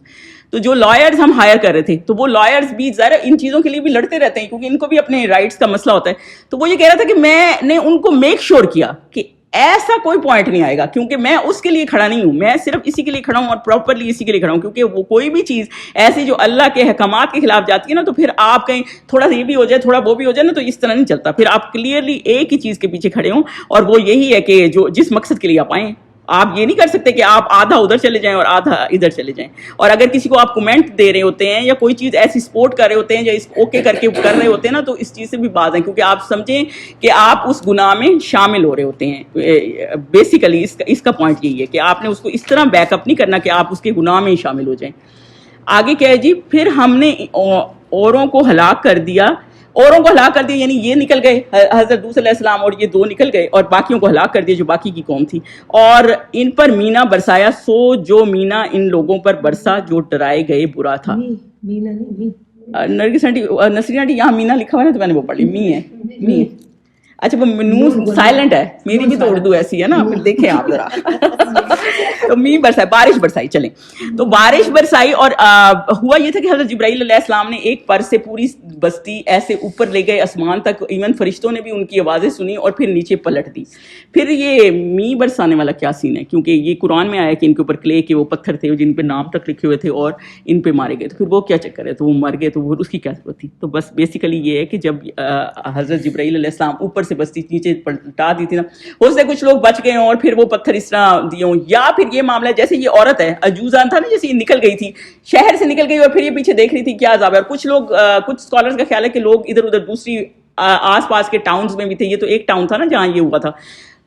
تو جو لائرز ہم ہائر کر رہے تھے تو وہ لائرز بھی ظاہر ان چیزوں کے لیے بھی لڑتے رہتے ہیں کیونکہ ان کو بھی اپنے رائٹس کا مسئلہ ہوتا ہے. تو وہ یہ کہہ رہا تھا کہ میں نے ان کو میک شیور کیا کہ ایسا کوئی پوائنٹ نہیں آئے گا کیونکہ میں اس کے لیے کھڑا نہیں ہوں, میں صرف اسی کے لیے کھڑا ہوں اور پراپرلی اسی کے لیے کھڑا ہوں. کیونکہ وہ کوئی بھی چیز ایسی جو اللہ کے احکامات کے خلاف جاتی ہے نا, تو پھر آپ کہیں تھوڑا سا یہ بھی ہو جائے تھوڑا وہ بھی ہو جائے نا, تو اس طرح نہیں چلتا. پھر آپ کلیئرلی ایک ہی چیز کے پیچھے کھڑے ہوں, اور وہ یہی ہے کہ جو جس مقصد کے لیے آپ آئیں. آپ یہ نہیں کر سکتے کہ آپ آدھا ادھر چلے جائیں اور آدھا ادھر چلے جائیں. اور اگر کسی کو آپ کومنٹ دے رہے ہوتے ہیں یا کوئی چیز ایسی سپورٹ کر رہے ہوتے ہیں یا اس اوکے کر کے کر رہے ہوتے ہیں نا, تو اس چیز سے بھی باز ہیں, کیونکہ آپ سمجھیں کہ آپ اس گناہ میں شامل ہو رہے ہوتے ہیں. بیسیکلی اس کا پوائنٹ یہی ہے کہ آپ نے اس کو اس طرح بیک اپ نہیں کرنا کہ آپ اس کے گناہ میں شامل ہو جائیں. آگے کیا ہے جی, پھر ہم نے اوروں کو ہلاک کر دیا, یعنی یہ نکل گئے حضرت لوط علیہ السلام اور یہ 2 نکل گئے, اور باقیوں کو ہلاک کر دیا جو باقی کی قوم تھی. اور ان پر مینا برسایا, سو جو مینا ان لوگوں پر برسا جو ڈرائے گئے برا تھا. نرگس آنٹی, نسرین آنٹی, یہاں مینا لکھا ہوا ہے نا, تو میں نے وہ پڑھ لی, می ہے. اچھا وہ نون سائلنٹ ہے, میری بھی تو اردو ایسی ہے نا, پھر دیکھیں آپ ذرا. تو می برسائی, بارش برسائی. چلیں تو بارش برسائی, اور ہوا یہ تھا کہ حضرت جبرائیل علیہ السلام نے ایک پر سے پوری بستی ایسے اوپر لے گئے آسمان تک, ایون فرشتوں نے بھی ان کی آوازیں سنی اور پھر نیچے پلٹ دی. پھر یہ می برسانے والا کیا سین ہے, کیونکہ یہ قرآن میں آیا کہ ان کے اوپر کلے کے وہ پتھر تھے جن پہ نام تک لکھے ہوئے تھے اور ان پہ مارے گئے, تو پھر وہ کیا چکر ہے, تو وہ مر گئے, تو وہ اس کی کیا ضرورت تھی. تو بس بیسیکلی یہ ہے کہ جب حضرت جبرائیل علیہ السلام اوپر سے بستی نیچے پلٹا دی تھی نا, ہو سکتا ہے کچھ لوگ بچ گئے ہوں اور پھر وہ پتھر اس طرح دیے ہوں, یا پھر یہ معاملہ جیسے یہ عورت ہے عجوزان تھا نا, جیسے یہ نکل گئی تھی شہر سے نکل گئی اور پھر یہ پیچھے دیکھ رہی تھی کیا عذاب ہے. اور کچھ لوگ, کچھ اسکالرز کا خیال ہے کہ لوگ ادھر ادھر دوسری آس پاس کے ٹاؤنز میں بھی تھے, یہ تو ایک ٹاؤن تھا نا جہاں یہ ہوا تھا,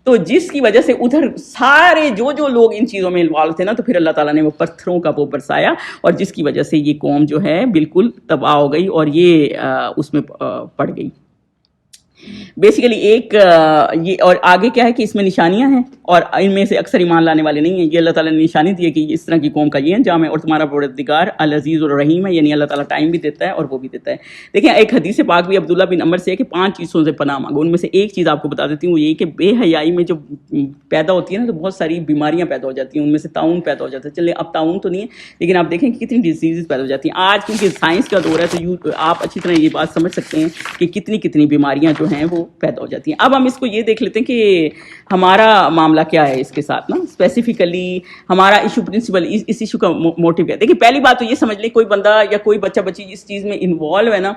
تو جس کی وجہ سے ادھر سارے جو لوگ ان چیزوں میں انوالو تھے نا, تو پھر اللہ تعالیٰ نے وہ پتھروں کا وہ برسایا, اور جس کی وجہ سے یہ قوم جو ہے بالکل تباہ ہو گئی اور یہ اس میں پڑ گئی. بیسیکلی ایک یہ, اور آگے کیا ہے کہ اس میں نشانیاں ہیں اور ان میں سے اکثر ایمان لانے والے نہیں ہیں. یہ اللہ تعالیٰ نے نشانی دی ہے کہ اس طرح کی قوم کا یہ انجام ہے, اور تمہارا پروردگار العزیز الرحیم ہے, یعنی اللہ تعالیٰ ٹائم بھی دیتا ہے اور وہ بھی دیتا ہے. دیکھیں ایک حدیث پاک بھی عبداللہ بن عمر سے ہے کہ 5 چیزوں سے پناہ مانگو. ان میں سے ایک چیز آپ کو بتا دیتی ہوں, وہ یہ کہ بے حیائی میں جو پیدا ہوتی ہے نا, تو بہت ساری بیماریاں پیدا ہو جاتی ہیں, ان میں سے طاعون پیدا ہو جاتا ہے. چلے اب طاعون تو نہیں ہے, لیکن آپ دیکھیں کہ کتنی ڈیزیز پیدا ہو جاتی ہیں آج, کیونکہ سائنس کا دور ہے, تو آپ اچھی طرح یہ بات سمجھ سکتے ہیں کہ کتنی بیماریاں جو ہیں وہ پیدا ہو جاتی ہیں. اب ہم اس کو یہ دیکھ لیتے ہیں کہ ہمارا معاملہ کیا ہے اس کے ساتھ نا, اسپیسیفکلی ہمارا ایشو پرنسپل, اس ایشو کا موٹیو کیا ہے. دیکھیں پہلی بات تو یہ سمجھ لیں, کوئی بندہ یا کوئی بچہ بچی اس چیز میں انوالو ہے نا,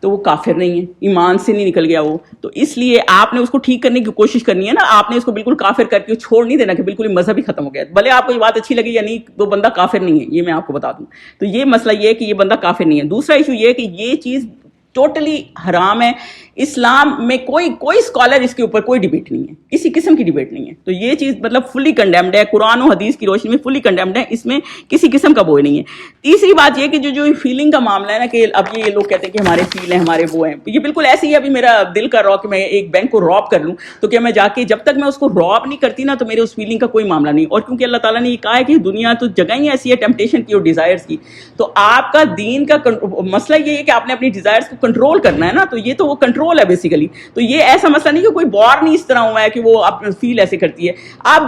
تو وہ کافر نہیں ہے, ایمان سے نہیں نکل گیا وہ. تو اس لیے آپ نے اس کو ٹھیک کرنے کی کوشش کرنی ہے نا, آپ نے اس کو بالکل کافر کر کے چھوڑ نہیں دینا کہ بالکل مذہب ہی ختم ہو گیا. بھلے آپ کو یہ بات اچھی لگی یا نہیں, وہ بندہ کافر نہیں ہے, یہ میں آپ کو بتا دوں. تو یہ مسئلہ یہ ہے کہ یہ بندہ کافر نہیں ہے. دوسرا ایشو یہ ہے کہ یہ چیز ٹوٹلی حرام ہے. اسلام میں کوئی اسکالر اس کے اوپر کوئی ڈبیٹ نہیں ہے, کسی قسم کی ڈبیٹ نہیں ہے. تو یہ چیز مطلب فلی کنڈیمڈ ہے, قرآن و حدیث کی روشنی میں فلی کنڈیمڈ ہے, اس میں کسی قسم کا وہ نہیں ہے. تیسری بات یہ کہ جو فیلنگ کا معاملہ ہے نا, کہ اب یہ لوگ کہتے ہیں کہ ہمارے فیل ہیں, ہمارے وہ ہیں, یہ بالکل ایسے ہی. ابھی میرا دل کر رہا ہو کہ میں ایک بینک کو راب کر لوں, تو کیا میں جا کے جب تک میں اس کو راب نہیں کرتی نا, تو میرے اس فیلنگ کا کوئی معاملہ نہیں. اور کیونکہ اللہ تعالیٰ نے یہ کہا ہے کہ دنیا تو جگہ ہی ایسی ہے ٹیمپٹیشن کی اور ڈیزائرز کی, تو آپ کا دین کا مسئلہ یہ ہے کہ آپ نے اپنی ڈیزائرز کو کنٹرول کرنا ہے نا. تو یہ تو وہ کنٹرول ہے بیسیکلی. تو یہ ایسا مسئلہ نہیں کہ کوئی بار نہیں اس طرح ہوا ہے کہ وہ آپ فیل ایسے کرتی ہے. اب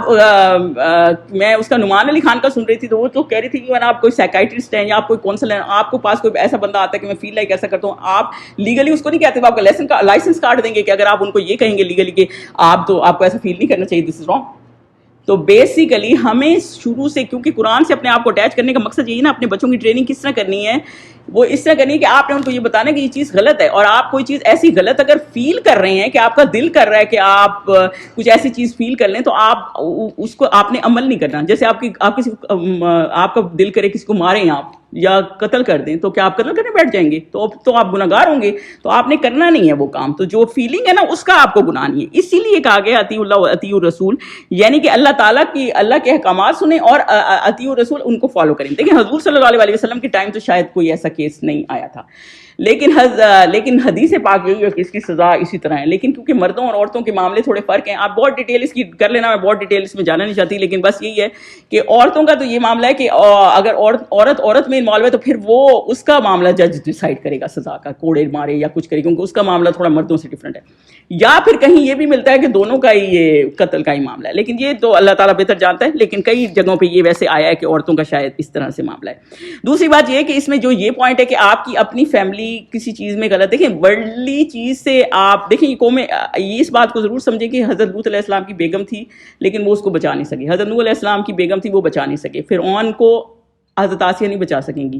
میں اس کا نعمان علی خان کا سن رہی تھی, تو وہ تو کہہ رہی تھی کہ آپ کوئی سائیکائٹرسٹ ہیں یا آپ کوئی کونسلر ہیں, آپ کو پاس کوئی ایسا بندہ آتا ہے کہ میں فیل لائک ایسا کرتا ہوں, آپ لیگلی اس کو نہیں کہتے, وہ آپ کا لائسنس کارڈ دیں گے کہ اگر آپ ان کو یہ کہیں گے لیگلی کہ آپ کو ایسا فیل نہیں کرنا چاہیے, دس از رانگ. تو بیسیکلی ہمیں شروع سے, کیونکہ قرآن سے اپنے آپ کو اٹیچ کرنے کا مقصد یہی نا, اپنے بچوں کی ٹریننگ کس طرح کرنی ہے, وہ اس طرح کرنی ہے کہ آپ نے ان کو یہ بتانا کہ یہ چیز غلط ہے. اور آپ کوئی چیز ایسی غلط اگر فیل کر رہے ہیں کہ آپ کا دل کر رہا ہے کہ آپ کچھ ایسی چیز فیل کر لیں, تو آپ اس کو آپ نے عمل نہیں کرنا. جیسے آپ کا دل کرے کسی کو ماریں آپ یا قتل کر دیں, تو کیا آپ قتل کرنے بیٹھ جائیں گے؟ تو آپ گناہگار ہوں گے. تو آپ نے کرنا نہیں ہے وہ کام. تو جو فیلنگ ہے نا, اس کا آپ کو گناہ نہیں ہے. اسی لیے کہا گیا اطیعوا اللہ و اطیعوا الرسول, یعنی کہ اللہ کے احکامات سنیں اور اطیعوا الرسول, ان کو فالو کریں. دیکھیں حضور صلی اللہ علیہ وسلم کے ٹائم تو شاید کوئی ایسا کیس نہیں آیا تھا, لیکن حدیث پاک یہی ہے کہ اس کی سزا اسی طرح ہے. لیکن کیونکہ مردوں اور عورتوں کے معاملے تھوڑے فرق ہیں, آپ بہت ڈیٹیل اس کی کر لینا, میں بہت ڈیٹیل اس میں جانا نہیں چاہتی. لیکن بس یہی ہے کہ عورتوں کا تو یہ معاملہ ہے کہ اگر عورت میں انوالو ہے, تو پھر وہ اس کا معاملہ جج ڈیسائیڈ کرے گا سزا کا, کوڑے مارے یا کچھ کرے, کیونکہ اس کا معاملہ تھوڑا مردوں سے ڈفرینٹ ہے. یا پھر کہیں یہ بھی ملتا ہے کہ دونوں کا ہی یہ قتل کا ہی معاملہ ہے, لیکن یہ تو اللہ تعالیٰ بہتر جانتا ہے. لیکن کئی جگہوں پہ یہ ویسے آیا ہے کہ عورتوں کا شاید اس طرح سے معاملہ ہے. دوسری بات یہ ہے کہ اس میں جو یہ پوائنٹ ہے کہ آپ کی اپنی فیملی کسی چیز میں غلط, دیکھیں ورلڈلی چیز سے آپ دیکھیں, یہ قوم اس بات کو ضرور سمجھیں کہ حضرت لوط علیہ السلام کی بیگم تھی, لیکن وہ اس کو بچا نہیں سکی. حضرت نوح علیہ السلام کی بیگم تھی, وہ بچا نہیں سکے. فرعون کو حضرت آسیہ نہیں بچا سکیں گی.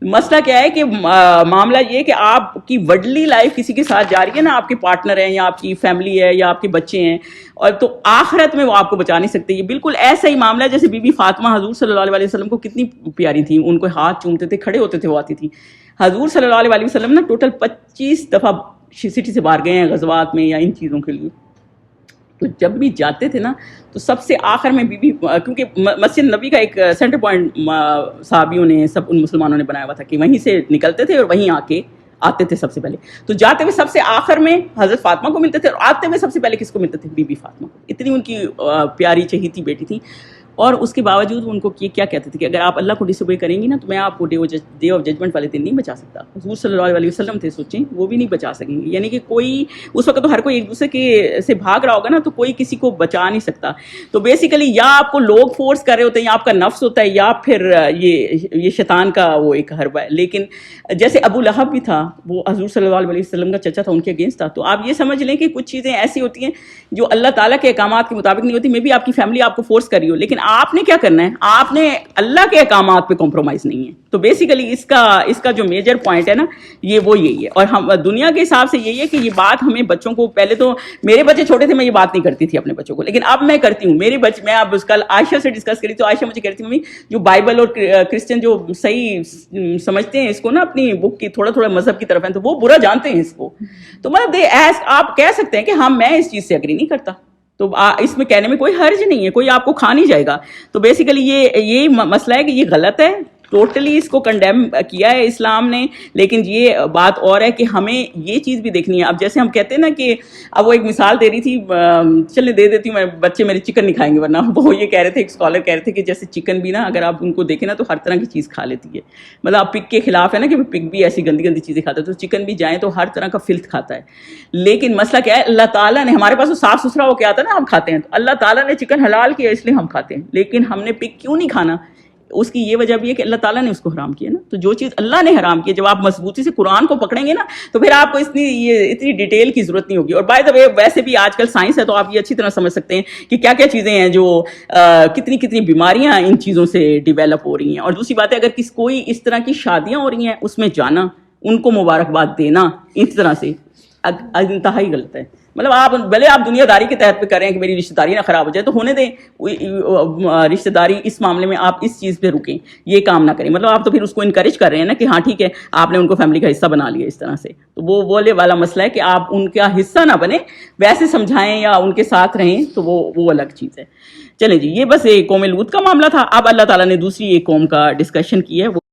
مسئلہ کیا ہے کہ معاملہ یہ کہ آپ کی ورلڈلی لائف کسی کے ساتھ جا رہی ہے نا, آپ کے پارٹنر ہیں یا آپ کی فیملی ہے یا آپ کے بچے ہیں, اور تو آخرت میں وہ آپ کو بچا نہیں سکتے. یہ بالکل ایسا ہی معاملہ ہے جیسے بی بی فاطمہ حضور صلی اللہ علیہ وسلم کو کتنی پیاری تھی, ان کو ہاتھ چومتے تھے, کھڑے ہوتے تھے, وہ آتی تھی. حضور صلی اللہ علیہ وسلم نا ٹوٹل 25 دفعہ سٹی سے باہر گئے ہیں غزوات میں یا ان چیزوں کے لیے. تو جب بھی جاتے تھے نا, تو سب سے آخر میں کیونکہ مسجد نبی کا ایک سینٹر پوائنٹ صحابیوں نے, سب ان مسلمانوں نے بنایا ہوا تھا کہ وہیں سے نکلتے تھے اور وہیں آ کے آتے تھے سب سے پہلے. تو جاتے ہوئے سب سے آخر میں حضرت فاطمہ کو ملتے تھے, اور آتے ہوئے سب سے پہلے کس کو ملتے تھے؟ بی بی فاطمہ کو. اتنی ان کی پیاری چہیتی بیٹی تھی. اور اس کے باوجود ان کو کیا کہتے تھے کہ اگر آپ اللہ کو ڈس اوبے کریں گی نا تو میں آپ کو ڈے آف ججمنٹ والے دن نہیں بچا سکتا. حضور صلی اللہ علیہ وسلم تھے, سوچیں, وہ بھی نہیں بچا سکیں گے. یعنی کہ کوئی اس وقت تو ہر کوئی ایک دوسرے کے سے بھاگ رہا ہوگا نا, تو کوئی کسی کو بچا نہیں سکتا. تو بیسیکلی یا آپ کو لوگ فورس کر رہے ہوتے ہیں, یا آپ کا نفس ہوتا ہے, یا پھر یہ شیطان کا وہ ایک حربہ ہے. لیکن جیسے ابو لہب بھی تھا, وہ حضور صلی اللہ علیہ وسلم کا چچا تھا, ان کے اگینسٹ تھا. تو آپ یہ سمجھ لیں کہ کچھ چیزیں ایسی ہوتی ہیں جو اللہ تعالیٰ کے احکامات کے مطابق نہیں ہوتی. میں بھی آپ کی فیملی آپ کو فورس کر رہی ہو, لیکن آپ نے کیا کرنا ہے, آپ نے اللہ کے احکامات پہ کمپرومائز نہیں ہے. تو بیسیکلی اس کا جو میجر پوائنٹ ہے نا, یہی ہے. اور ہم دنیا کے حساب سے یہی ہے کہ یہ بات ہمیں بچوں کو, پہلے تو میرے بچے چھوٹے تھے, میں یہ بات نہیں کرتی تھی اپنے بچوں کو, لیکن اب میں کرتی ہوں. میرے بچے, میں اب کل عائشہ سے ڈسکس کری تو عائشہ مجھے کہتی ممی جو بائبل اور کرسچن جو صحیح سمجھتے ہیں اس کو نا اپنی بک کی تھوڑا مذہب کی طرف ہیں, تو وہ برا جانتے ہیں اس کو. تو مطلب آپ کہہ سکتے ہیں کہ ہاں میں اس چیز سے اگری نہیں کرتا, تو اس میں کہنے میں کوئی حرج نہیں ہے, کوئی آپ کو کھا نہیں جائے گا. تو بیسیکلی یہی مسئلہ ہے کہ یہ غلط ہے, ٹوٹلی اس کو کنڈیم کیا ہے اسلام نے. لیکن یہ بات اور ہے کہ ہمیں یہ چیز بھی دیکھنی ہے. اب جیسے ہم کہتے ہیں نا کہ اب وہ ایک مثال دے رہی تھی, چلے دے دیتی ہوں, بچے میرے چکن نہیں کھائیں گے ورنہ. وہ یہ کہہ رہے تھے, ایک اسکالر کہہ رہے تھے کہ جیسے چکن بھی نا اگر آپ ان کو دیکھیں نا تو ہر طرح کی چیز کھا لیتی ہے. مطلب آپ پگ کے خلاف ہے نا کہ پگ بھی ایسی گندی گندی چیزیں کھاتا ہے, تو چکن بھی جائیں تو ہر طرح کا فلتھ کھاتا ہے. لیکن مسئلہ کیا ہے, اللہ تعالیٰ نے ہمارے پاس تو صاف ستھرا ہو کے آتا ہے نا, ہم کھاتے ہیں. تو اللہ تعالیٰ نے چکن حلال کیا اس لیے ہم کھاتے ہیں, لیکن ہم نے پگ کیوں نہیں کھانا, اس کی یہ وجہ بھی ہے کہ اللہ تعالیٰ نے اس کو حرام کیا نا. تو جو چیز اللہ نے حرام کی, جب آپ مضبوطی سے قرآن کو پکڑیں گے نا تو پھر آپ کو اتنی ڈیٹیل کی ضرورت نہیں ہوگی. اور بائی دا وے ویسے بھی آج کل سائنس ہے, تو آپ یہ اچھی طرح سمجھ سکتے ہیں کہ کیا کیا چیزیں ہیں جو کتنی بیماریاں ان چیزوں سے ڈیولپ ہو رہی ہیں. اور دوسری بات ہے, اگر کوئی اس طرح کی شادیاں ہو رہی ہیں اس میں جانا, ان کو مبارکباد دینا اس طرح سے انتہائی غلط ہے. مطلب آپ بھلے آپ دنیا داری کے تحت پہ کر رہے ہیں کہ میری رشتہ داری نہ خراب ہو جائے, تو ہونے دیں رشتہ داری. اس معاملے میں آپ اس چیز پہ رکیں, یہ کام نہ کریں. مطلب آپ تو پھر اس کو انکریج کر رہے ہیں نا کہ ہاں ٹھیک ہے آپ نے ان کو فیملی کا حصہ بنا لیا اس طرح سے. تو وہ بولے والا مسئلہ ہے کہ آپ ان کا حصہ نہ بنیں, ویسے سمجھائیں یا ان کے ساتھ رہیں, تو وہ الگ چیز ہے. چلیں جی, یہ بس ایک قوم لوط کا معاملہ تھا. اب اللہ تعالیٰ نے دوسری ایک قوم کا ڈسکشن کی ہے.